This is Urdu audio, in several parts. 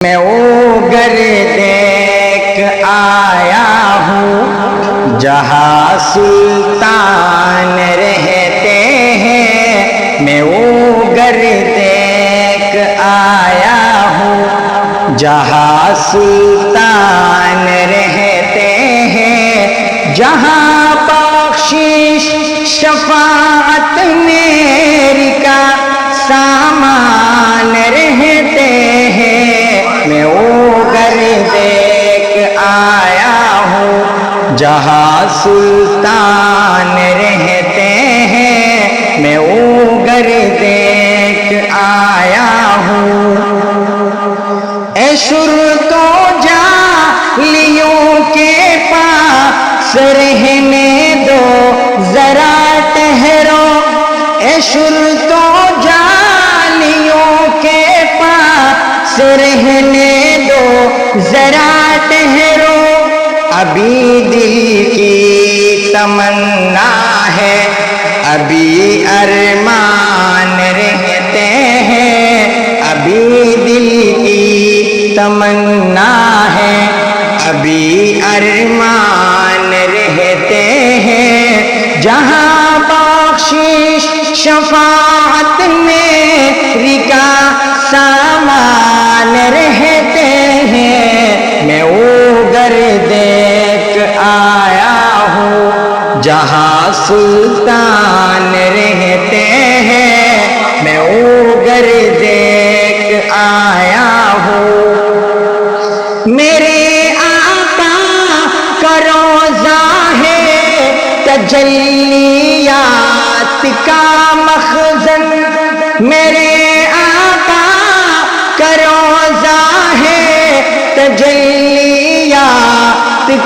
میں اوگر دیکھ آیا ہوں جہاں سلطان رہتے ہیں، میں اوگر دیکھ آیا ہوں جہاں سلطان رہتے ہیں، جہاں بخشش شفاعت میری کا سامان رہتے ہیں، میں اوگر دیکھ آیا ہوں جہاں سلطان رہتے ہیں، میں اوگر دیکھ آیا ہوں۔ اے شرط و جاہلیوں کے پاس رہنے دو ذرا ٹھہرو، اے شرط و جاہلیوں کے پاس رہنے دو ذرا ٹھہرو، ابھی دل کی تمنا ہے، ابھی ارمان رہتے ہیں، ابھی دل کی تمنا ہے، ابھی ارمان رہتے ہیں، جہاں بخشش شفاعت میری کا سامان رہتے ہیں، میں اوگر دیکھ آیا ہوں جہاں سلطان رہتے ہیں، میں اوگر دیکھ آیا ہوں۔ میرے آقا کا روضہ ہے تجلیات کا مخزن، میرے آقا کا روضہ ہے تجلیات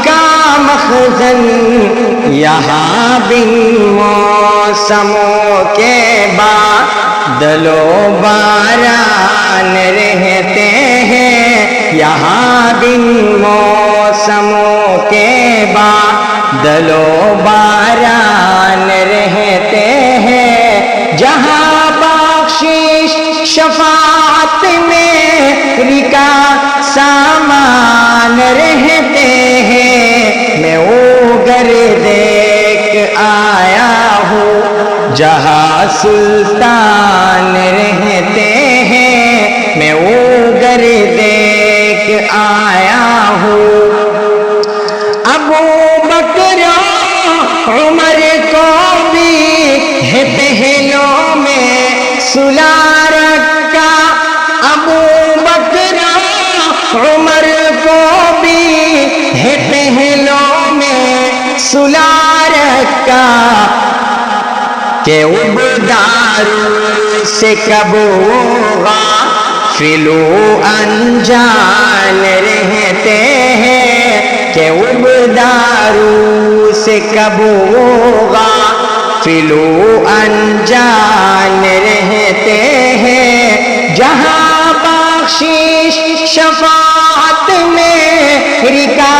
کا مخزن، یہاں بن موسموں کے بادل و باران رہتے ہیں، یہاں بن موسموں کے بادل و باران رہتے ہیں، جہاں بخشش شفاعت میری کا سامان رہتے ہیں، میں اوگر دیکھ آیا ہوں جہاں سلطان رہتے ہیں، میں اوگر دیکھ آیا ہوں۔ ابو بکر عمر کو بھی ہے پہلوں میں سلا رکھا، ابو بکر عمر کو بھی ہے پہلوں میں سلا رکھا، کہ عبدار سے کب غافل و انجان رہتے ہیں، کہ عبدار سے کب غافل و انجان رہتے ہیں، جہاں بخشش شفاعت میری کا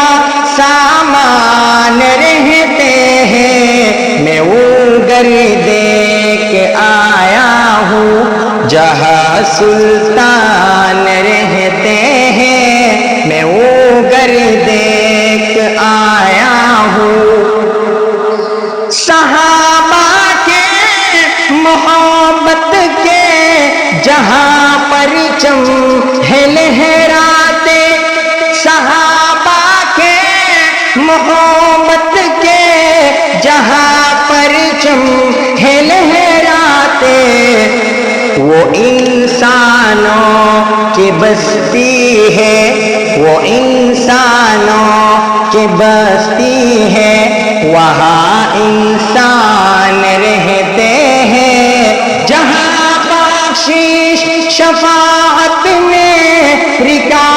سامان رہتے ہیں، میں اوگر دیکھ آیا ہوں جہاں سلطان رہتے ہیں، میں اوگر دیکھ آیا ہوں۔ صحابہ کے محبت کے جہاں پرچم ہے لہراتے، صحابہ کے محبت کے جہاں پرچم ہے لہراتے، وہ انسانوں کی بستی ہے، وہ انسانوں کی بستی ہے، وہاں انسان رہتے ہیں، جہاں بخشش شفاعت میری کا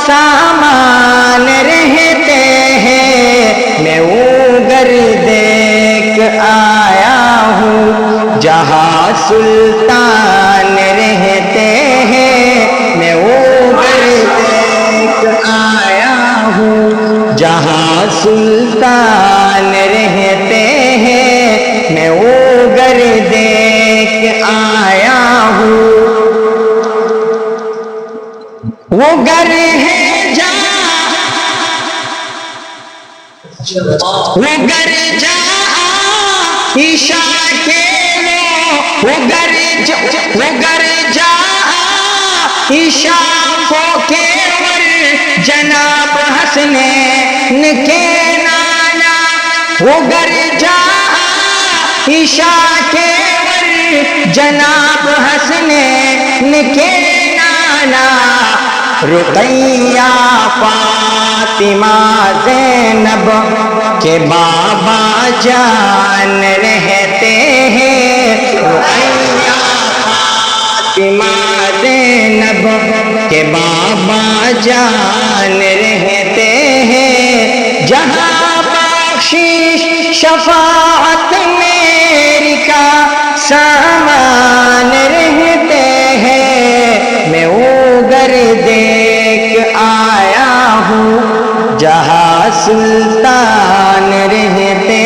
سامان رہتے ہیں، میں اوگر دیکھ آیا ہوں جہاں سلطان رہتے ہیں، میں اوگر دیکھ آیا ہوں جہاں سلطان رہتے ہیں، میں اوگر دیکھ آیا ہوں۔ وہ گر ہے جا وہ گر جا عشا کے وہ گر جا عشا کے ور جناب حسنین کے نانا وہ گر جا عشا کے ور جناب حسنین کے نانا رقیہ فاطمہ زینب کے بابا جان رہتے ہیں رقیہ فاطمہ زینب کے بابا جان رہتے ہیں جہاں بخشش شفاعت میری کا سامان رہتے ہیں میں اوگر دیکھ آیا ہوں جہاں سلطان رہتے